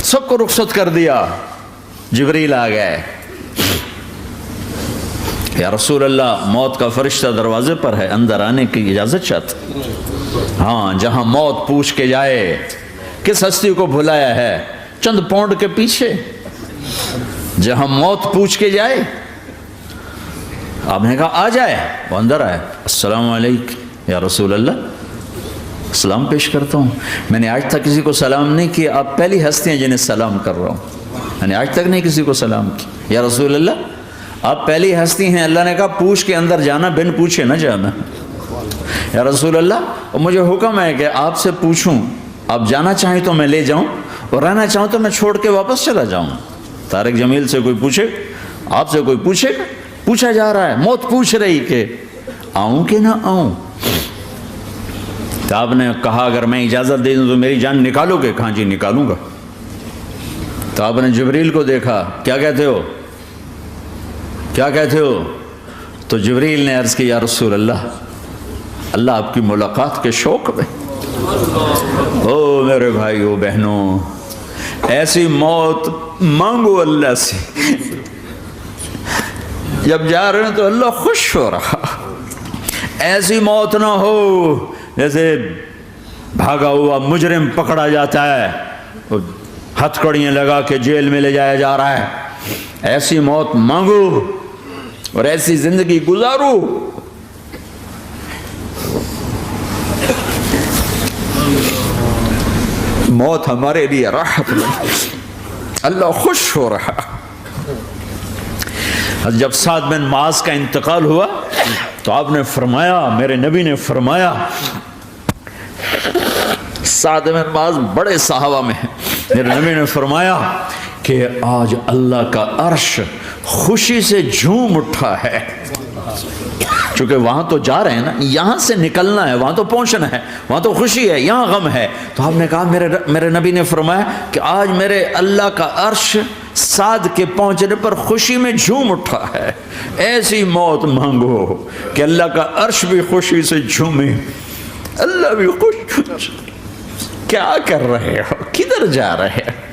سب کو رخصت کر دیا. جبریل آ گئے. یا رسول اللہ موت کا فرشتہ دروازے پر ہے, اندر آنے کی اجازت چاہتا. ہاں, جہاں موت پوچھ کے جائے کس ہستی کو بھلایا ہے, چند پاؤنڈ کے پیچھے, جہاں موت پوچھ کے جائے. آپ نے کہا آ جائے, وہ اندر آئے. السلام علیکم یا رسول اللہ, سلام پیش کرتا ہوں. میں نے آج تک کسی کو سلام نہیں کیا, آپ پہلی ہستی ہیں جنہیں سلام کر رہا ہوں. میں نے آج تک نہیں کسی کو سلام کی. یا رسول اللہ آپ پہلی ہستی ہیں. اللہ نے کہا پوچھ کے اندر جانا, بن پوچھے نہ جانا. یا رسول اللہ اور مجھے حکم ہے کہ آپ سے پوچھوں, آپ جانا چاہیں تو میں لے جاؤں, اور رہنا چاہوں تو میں چھوڑ کے واپس چلا جاؤں. طارق جمیل سے کوئی پوچھے, آپ سے کوئی پوچھے, پوچھا جا رہا ہے, موت پوچھ رہی کہ آؤں کہ نہ آؤں. تو آپ نے کہا اگر میں اجازت دے دوں تو میری جان نکالو گے؟ کہاں جی نکالوں گا. تو آپ نے جبریل کو دیکھا, کیا کہتے ہو, کیا کہتے ہو؟ تو جبریل نے عرض کی یا رسول اللہ, اللہ آپ کی ملاقات کے شوق میں. او میرے بھائیو بہنوں, ایسی موت مانگو اللہ سے. جب جا رہے ہیں تو اللہ خوش ہو رہا. ایسی موت نہ ہو جیسے بھاگا ہوا مجرم پکڑا جاتا ہے, ہتھکڑیاں لگا کے جیل میں لے جایا جا رہا ہے. ایسی موت مانگو اور ایسی زندگی گزارو. موت ہمارے لیے راحت نہیں, اللہ خوش ہو رہا. جب سعد بن معاذ کا انتقال ہوا تو آپ نے فرمایا, میرے نبی نے فرمایا, سعد بن معاذ بڑے صحابہ میں ہیں, میرے نبی نے فرمایا کہ آج اللہ کا عرش خوشی سے جھوم اٹھا ہے. چونکہ وہاں تو جا رہے ہیں نا, یہاں سے نکلنا ہے, وہاں تو پہنچنا ہے, وہاں تو خوشی ہے, یہاں غم ہے. تو آپ نے کہا, میرے نبی نے فرمایا کہ آج میرے اللہ کا عرش سعد کے پہنچنے پر خوشی میں جھوم اٹھا ہے. ایسی موت مانگو کہ اللہ کا عرش بھی خوشی سے جھومے, اللہ بھی خوش. کیا کر رہے ہو, کدھر جا رہے ہو؟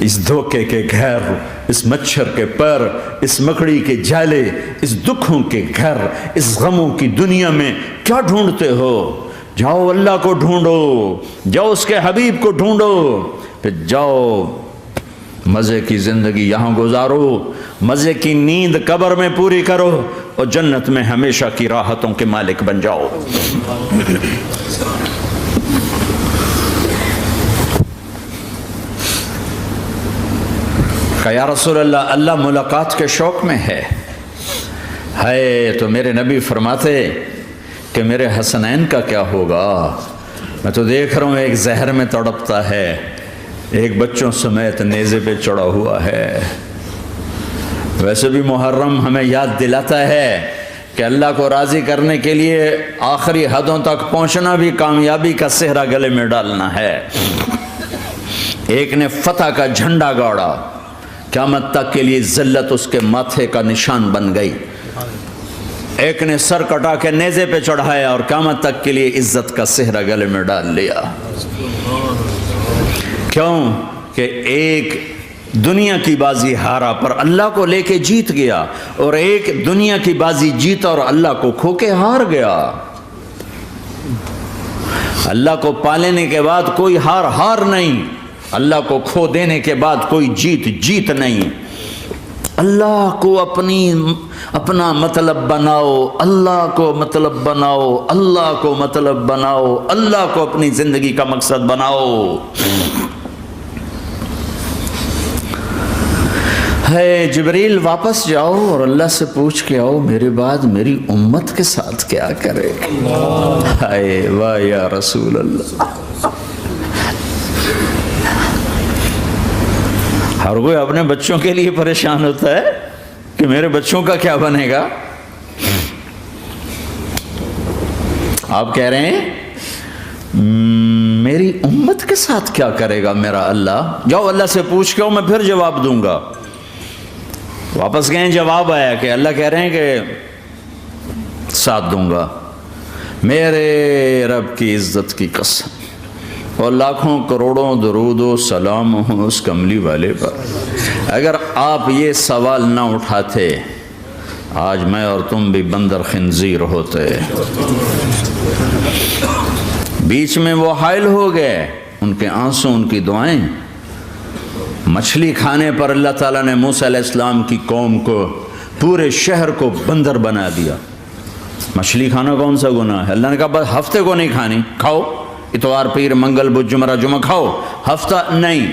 اس دھوکے کے گھر, اس مچھر کے پر, اس مکڑی کے جالے, اس دکھوں کے گھر, اس غموں کی دنیا میں کیا ڈھونڈتے ہو؟ جاؤ اللہ کو ڈھونڈو, جاؤ اس کے حبیب کو ڈھونڈو, پھر جاؤ مزے کی زندگی یہاں گزارو, مزے کی نیند قبر میں پوری کرو, اور جنت میں ہمیشہ کی راحتوں کے مالک بن جاؤ. کہ یا رسول اللہ, اللہ ملاقات کے شوق میں ہے. تو میرے نبی فرماتے کہ میرے حسنین کا کیا ہوگا؟ میں تو دیکھ رہا ہوں ایک زہر میں تڑپتا ہے, ایک بچوں سمیت نیزے پہ چڑھا ہوا ہے. ویسے بھی محرم ہمیں یاد دلاتا ہے کہ اللہ کو راضی کرنے کے لیے آخری حدوں تک پہنچنا بھی کامیابی کا صحرا گلے میں ڈالنا ہے. ایک نے فتح کا جھنڈا گاڑا, قیامت تک کے لیے ذلت اس کے ماتھے کا نشان بن گئی. ایک نے سر کٹا کے نیزے پہ چڑھایا اور قیامت تک کے لیے عزت کا صحرا گلے میں ڈال لیا. کیوں کہ ایک دنیا کی بازی ہارا پر اللہ کو لے کے جیت گیا, اور ایک دنیا کی بازی جیتا اور اللہ کو کھو کے ہار گیا. اللہ کو پالینے کے بعد کوئی ہار نہیں, اللہ کو کھو دینے کے بعد کوئی جیت نہیں. اللہ کو اپنا مطلب بناؤ, اللہ کو مطلب بناؤ, اللہ کو مطلب بناؤ, اللہ کو اپنی زندگی کا مقصد بناؤ. ہے جبریل واپس جاؤ اور اللہ سے پوچھ کے آؤ میرے بعد میری امت کے ساتھ کیا کرے. ہائے واہ یا رسول اللہ. ہر کوئی اپنے بچوں کے لیے پریشان ہوتا ہے کہ میرے بچوں کا کیا بنے گا. آپ کہہ رہے ہیں میری امت کے ساتھ کیا کرے گا میرا اللہ. جاؤ اللہ سے پوچھ کے آؤ, میں پھر جواب دوں گا. واپس گئے, جواب آیا کہ اللہ کہہ رہے ہیں کہ ساتھ دوں گا. میرے رب کی عزت کی قسم, اور لاکھوں کروڑوں درود و سلام ہوں اس کملی والے پر۔ اگر آپ یہ سوال نہ اٹھاتے آج میں اور تم بھی بندر خنزیر ہوتے۔ بیچ میں وہ حائل ہو گئے، ان کے آنسو، ان کی دعائیں۔ مچھلی کھانے پر اللہ تعالیٰ نے موسیٰ علیہ السلام کی قوم کو، پورے شہر کو بندر بنا دیا۔ مچھلی کھانا کون سا گناہ ہے؟ اللہ نے کہا بس ہفتے کو نہیں کھانی، کھاؤ اتوار پیر منگل بدھ جمعہ جمعہ کھاؤ، ہفتہ نہیں۔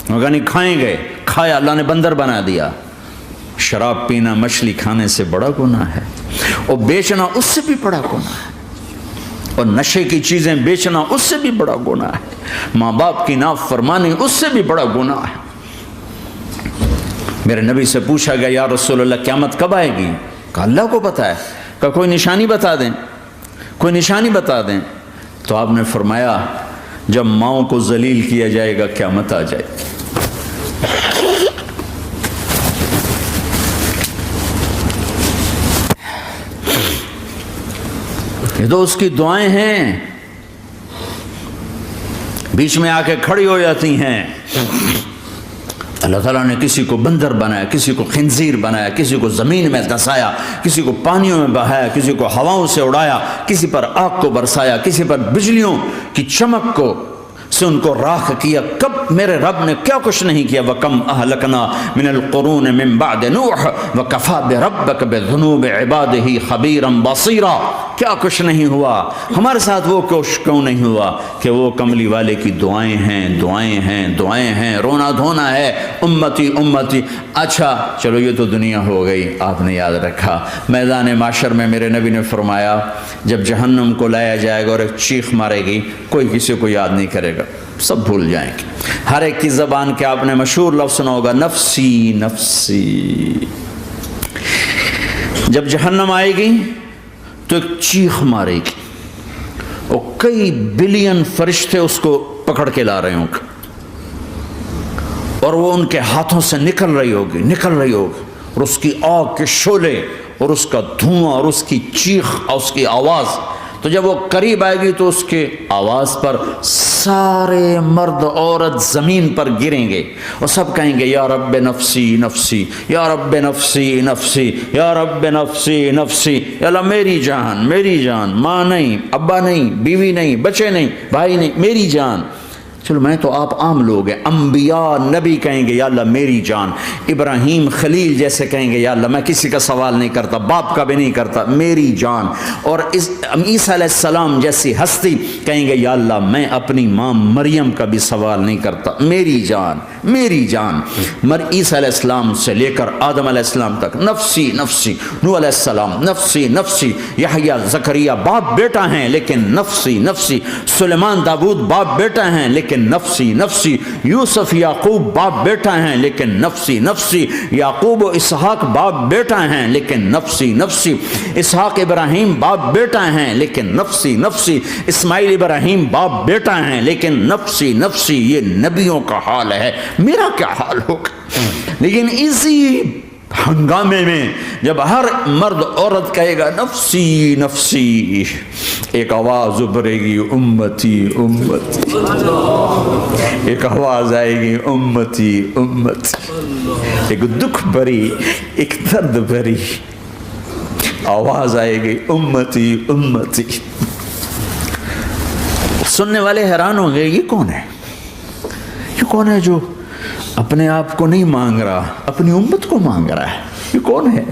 مگر نہیں کھائیں گے، کھایا، اللہ نے بندر بنا دیا۔ شراب پینا مچھلی کھانے سے بڑا گناہ ہے، اور بیچنا اس سے بھی بڑا گناہ ہے، اور نشے کی چیزیں بیچنا اس سے بھی بڑا گناہ ہے، ماں باپ کی نافرمانی اس سے بھی بڑا گناہ ہے۔ میرے نبی سے پوچھا گیا یا رسول اللہ قیامت کب آئے گی؟ کہا اللہ کو پتہ ہے۔ کہا کوئی نشانی بتا دیں، کوئی نشانی بتا دیں۔ تو آپ نے فرمایا جب ماؤں کو ذلیل کیا جائے گا قیامت آ جائے گی۔ یہ تو اس کی دعائیں ہیں، بیچ میں آ کے کھڑی ہو جاتی ہیں۔ اللہ تعالیٰ نے کسی کو بندر بنایا، کسی کو خنزیر بنایا، کسی کو زمین میں دسایا، کسی کو پانیوں میں بہایا، کسی کو ہواؤں سے اڑایا، کسی پر آگ کو برسایا، کسی پر بجلیوں کی چمک کو سے ان کو راکھ کیا۔ کب میرے رب نے کیا کچھ نہیں کیا۔ وَكَمْ أَهْلَكْنَا مِنَ الْقُرُونِ مِنْ بَعْدِ نُوحٍ وَكَفَى بِرَبِّكَ بِذُنُوبِ عِبَادِهِ خَبِيرًا بَصِيرًا۔ کیا کچھ نہیں ہوا ہمارے ساتھ، وہ کچھ کیوں نہیں ہوا کہ وہ کملی والے کی دعائیں ہیں، دعائیں ہیں، دعائیں ہیں، رونا دھونا ہے، امتی امتی۔ اچھا چلو یہ تو دنیا ہو گئی، آپ نے یاد رکھا۔ میدان معاشر میں میرے نبی نے فرمایا جب جہنم کو لایا جائے گا اور ایک چیخ مارے گی، کوئی کسی کو یاد نہیں کرے گا، سب بھول جائیں گے۔ ہر ایک کی زبان کے آپ نے مشہور لفظ سنا ہوگا نفسی نفسی۔ جب جہنم آئے گی تو ایک چیخ مارے گی، اور کئی بلین فرشتے اس کو پکڑ کے لا رہے ہوں گے، اور وہ ان کے ہاتھوں سے نکل رہی ہوگی، اور اس کی آگ کے شعلے اور اس کا دھواں اور اس کی چیخ اور اس کی آواز۔ تو جب وہ قریب آئے گی تو اس کے آواز پر سارے مرد عورت زمین پر گریں گے، اور سب کہیں گے یا رب نفسی نفسی، یا رب نفسی نفسی، یا رب نفسی نفسی۔ یا اللہ میری جان، میری جان، ماں نہیں، ابا نہیں، بیوی نہیں، بچے نہیں، بھائی نہیں، میری جان۔ چلو میں تو آپ عام لوگ ہیں، انبیاء نبی کہیں گے یا اللہ میری جان، ابراہیم خلیل جیسے کہیں گے یا اللہ میں کسی کا سوال نہیں کرتا، باپ کا بھی نہیں کرتا، میری جان۔ اور عیسیٰ علیہ السلام جیسی ہستی کہیں گے یا اللہ میں اپنی ماں مریم کا بھی سوال نہیں کرتا، میری جان، میری جان۔ عیسیٰ علیہ السلام سے لے کر آدم علیہ السلام تک نفسی نفسی، نوح علیہ السلام نفسی نفسی، یحییٰ زکریا باپ بیٹا ہیں لیکن نفسی نفسی، سلیمان داؤد باپ بیٹا ہیں لیکن نفسی نفسی، یوسف یعقوب باپ بیٹا ہیں لیکن نفسی نفسی، یعقوب و اسحاق باپ بیٹا ہیں لیکن نفسی نفسی، اسحاق ابراہیم باپ بیٹا ہیں لیکن نفسی نفسی، اسماعیل ابراہیم باپ بیٹا ہیں لیکن نفسی نفسی۔ یہ نبیوں کا حال ہے، میرا کیا حال ہوگا؟ لیکن اسی ہنگامے میں جب ہر مرد عورت کہے گا نفسی نفسی، ایک آواز ابھرے گی امتی امتی، ایک آواز آئے گی امتی امتی، ایک دکھ بھری، ایک درد بھری آواز آئے گی امتی امتی۔ سننے والے حیران ہوں گے یہ کون ہے، یہ کون ہے جو اپنے آپ کو نہیں مانگ رہا، اپنی امت کو مانگ رہا ہے، یہ کون ہے؟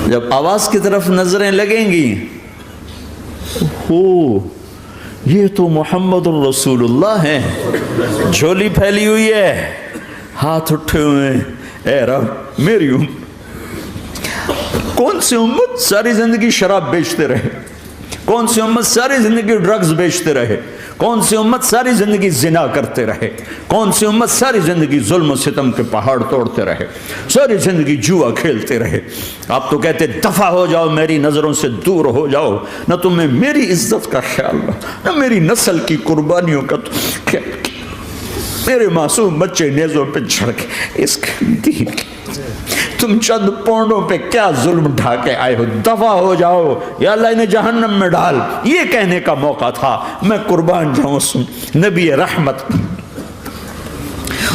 جب آواز کی طرف نظریں لگیں گی، یہ تو محمد الرسول اللہ ہے، جھولی پھیلی ہوئی ہے، ہاتھ اٹھے ہوئے ہیں، اے رب میری امت۔ کون سی امت ساری زندگی شراب بیچتے رہے، کون سی امت ساری زندگی ڈرگز بیچتے رہے، کون سی امت ساری زندگی زنا کرتے رہے، کون سی امت ساری زندگی ظلم و ستم کے پہاڑ توڑتے رہے، ساری زندگی جوا کھیلتے رہے۔ آپ تو کہتے دفع ہو جاؤ، میری نظروں سے دور ہو جاؤ، نہ تمہیں میری عزت کا خیال نہ میری نسل کی قربانیوں کا خیال، میرے معصوم بچے نیزوں پہ جھڑ کے اس دین تم چند پونڈوں پہ کیا ظلم ڈھا کے آئے ہو، دفع ہو جاؤ یا اللہ انہیں جہنم میں ڈال، یہ کہنے کا موقع تھا۔ میں قربان جاؤں اس نبی رحمت،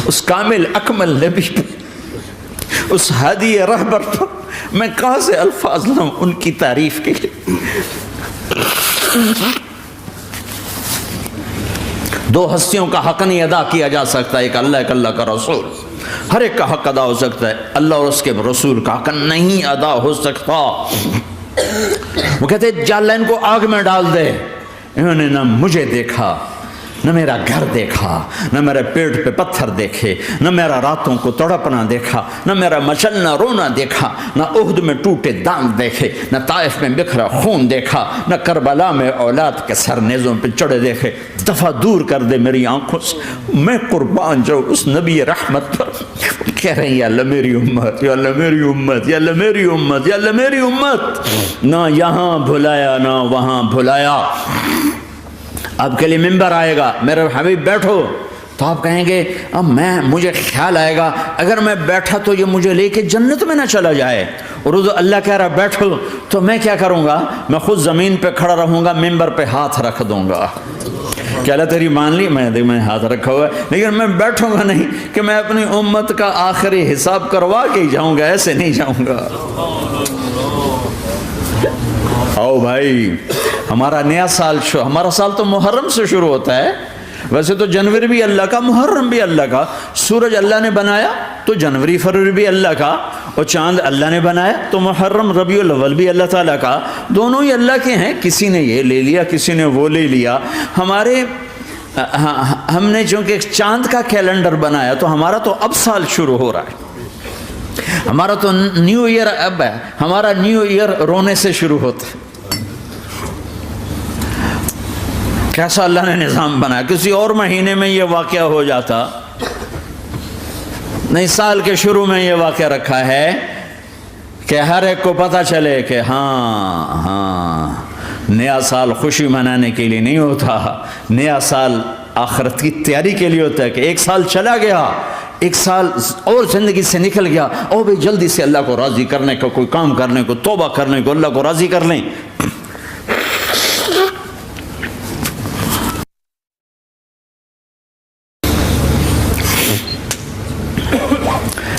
اس کامل اکمل نبی پر، اس ہادی رہبر پر میں کہاں سے الفاظ لوں ان کی تعریف کے لیے۔ دو ہستیوں کا حق نہیں ادا کیا جا سکتا، ایک اللہ، ایک اللہ کا رسول۔ ہر ایک کا حق ادا ہو سکتا ہے، اللہ اور اس کے رسول کا حق نہیں ادا ہو سکتا۔ وہ کہتے ہیں جا اللہ ان کو آگ میں ڈال دے۔ انہوں نے نہ مجھے دیکھا، نہ میرا گھر دیکھا، نہ میرے پیٹ پہ پتھر دیکھے، نہ میرا راتوں کو تڑپنا دیکھا، نہ میرا مچلنا رونا دیکھا، نہ احد میں ٹوٹے دانت دیکھے، نہ طائف میں بکھرا خون دیکھا، نہ کربلا میں اولاد کے سر نیزوں پہ چڑھے دیکھے۔ دفعہ دور کر دے میری آنکھوں سے، میں قربان جاؤں اس نبی رحمت پر۔ کہہ رہے ہیں یا اللہ میری امت، یا اللہ میری امت، یا اللہ میری امت، یا اللہ میری امت۔ نہ یہاں بھلایا نہ وہاں بھلایا۔ آپ کے لیے ممبر آئے گا، میرے حبیب بیٹھو، تو آپ کہیں گے اب مجھے خیال آئے گا اگر میں بیٹھا تو یہ مجھے لے کے جنت میں نہ چلا جائے، اور اللہ کہہ رہا بیٹھو تو میں کیا کروں گا؟ میں خود زمین پہ کھڑا رہوں گا، ممبر پہ ہاتھ رکھ دوں گا کہ اللہ تیری مان لی، میں ہاتھ رکھا ہوا ہے، لیکن میں بیٹھوں گا نہیں کہ میں اپنی امت کا آخری حساب کروا کے ہی جاؤں گا، ایسے نہیں جاؤں گا۔ آؤ بھائی، ہمارا نیا سال ہمارا سال تو محرم سے شروع ہوتا ہے، ویسے تو جنوری بھی اللہ کا، محرم بھی اللہ کا، سورج اللہ نے بنایا تو جنوری فروری بھی اللہ کا، اور چاند اللہ نے بنایا تو محرم ربیع الاول بھی اللہ تعالیٰ کا، دونوں ہی اللہ کے ہیں۔ کسی نے یہ لے لیا، کسی نے وہ لے لیا۔ ہم نے چونکہ چاند کا کیلنڈر بنایا تو ہمارا تو اب سال شروع ہو رہا ہے، ہمارا تو نیو ایئر اب ہے، ہمارا نیو ایئر رونے سے شروع ہوتا ہے۔ کیسا اللہ نے نظام بنایا، کسی اور مہینے میں یہ واقعہ ہو جاتا، نہیں سال کے شروع میں یہ واقعہ رکھا ہے کہ ہر ایک کو پتہ چلے کہ ہاں نیا سال خوشی منانے کے لیے نہیں ہوتا، نیا سال آخرت کی تیاری کے لیے ہوتا ہے کہ ایک سال چلا گیا، ایک سال اور زندگی سے نکل گیا، اور بھی جلدی سے اللہ کو راضی کرنے کا کوئی کام کرنے کو، توبہ کرنے کو، اللہ کو راضی کر لیں۔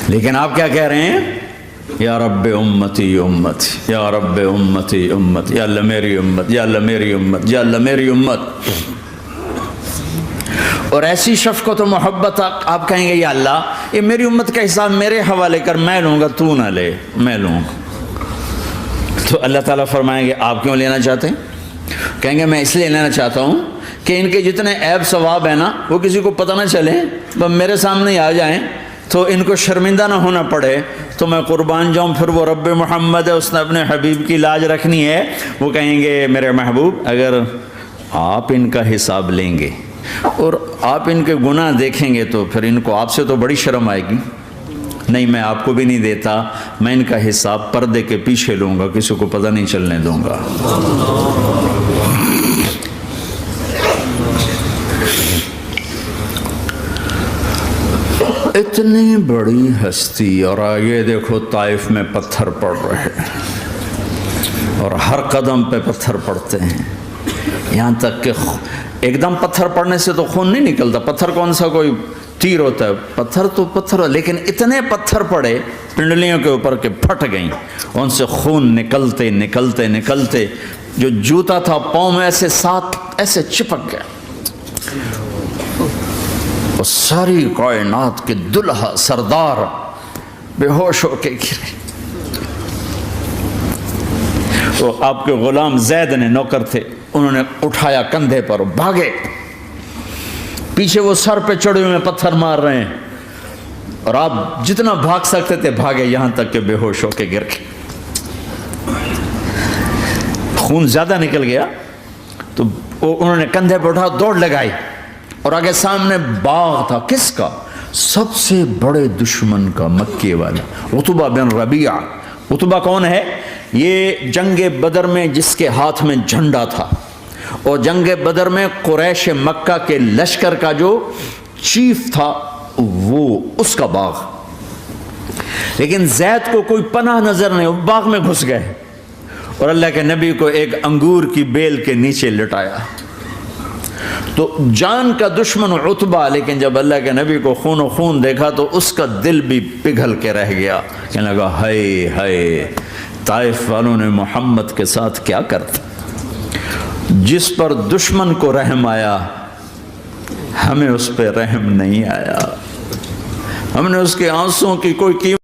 لیکن آپ کیا کہہ رہے ہیں؟ یا رب امتی امتی، یا رب امتی امت، یا اللہ میری امت، یا اللہ میری امت، یا اللہ میری امت۔ اور ایسی شفقت و محبت آپ کہیں گے یا اللہ یہ میری امت کا حساب میرے حوالے کر، میں لوں گا، تو نہ لے، میں لوں گا۔ تو اللہ تعالیٰ فرمائیں گے آپ کیوں لینا چاہتے ہیں؟ کہیں گے میں اس لیے لینا چاہتا ہوں کہ ان کے جتنے عیب ثواب ہیں نا وہ کسی کو پتہ نہ چلے، تو میرے سامنے آ جائیں تو ان کو شرمندہ نہ ہونا پڑے، تو میں قربان جاؤں۔ پھر وہ رب محمد ہے، اس نے اپنے حبیب کی لاج رکھنی ہے، وہ کہیں گے میرے محبوب اگر آپ ان کا حساب لیں گے اور آپ ان کے گناہ دیکھیں گے تو پھر ان کو آپ سے تو بڑی شرم آئے گی، نہیں میں آپ کو بھی نہیں دیتا، میں ان کا حساب پردے کے پیچھے لوں گا، کسی کو پتہ نہیں چلنے دوں گا۔ اتنی بڑی ہستی، اور آگے دیکھو طائف میں پتھر پڑ رہے ہیں، اور ہر قدم پہ پتھر پڑتے ہیں، یہاں تک کہ ایک دم پتھر پڑنے سے تو خون نہیں نکلتا، پتھر کون سا کوئی تیر ہوتا ہے، پتھر تو پتھر، لیکن اتنے پتھر پڑے پنڈلیوں کے اوپر کہ پھٹ گئیں، ان سے خون نکلتے نکلتے نکلتے جو جوتا تھا پاؤں میں ایسے ساتھ ایسے چپک گیا، اور ساری کائنات کے دلہا سردار بے ہوش ہو کے گرے۔ تو آپ کے غلام زید نے، نوکر تھے، انہوں نے اٹھایا کندھے پر، بھاگے، پیچھے وہ سر پہ چڑھے ہوئے پتھر مار رہے ہیں، اور آپ جتنا بھاگ سکتے تھے بھاگے، یہاں تک کہ بے ہوش ہو کے گر گئے۔ خون زیادہ نکل گیا تو انہوں نے کندھے پہ اٹھا، دوڑ لگائی، اور آگے سامنے باغ تھا، کس کا؟ سب سے بڑے دشمن کا، مکے والا عتبہ بن ربیعہ۔ عتبہ کون ہے؟ یہ جنگ بدر میں جس کے ہاتھ میں جھنڈا تھا، اور جنگ بدر میں قریش مکہ کے لشکر کا جو چیف تھا وہ، اس کا باغ۔ لیکن زید کو کوئی پناہ نظر نہیں، وہ باغ میں گھس گئے اور اللہ کے نبی کو ایک انگور کی بیل کے نیچے لٹایا۔ تو جان کا دشمن عتبہ، لیکن جب اللہ کے نبی کو خون و خون دیکھا تو اس کا دل بھی پگھل کے رہ گیا، کہنے لگا ہائے ہائے، طائف والوں نے محمد کے ساتھ کیا کرتا۔ جس پر دشمن کو رحم آیا ہمیں اس پہ رحم نہیں آیا، ہم نے اس کے آنسوں کی کوئی قیمت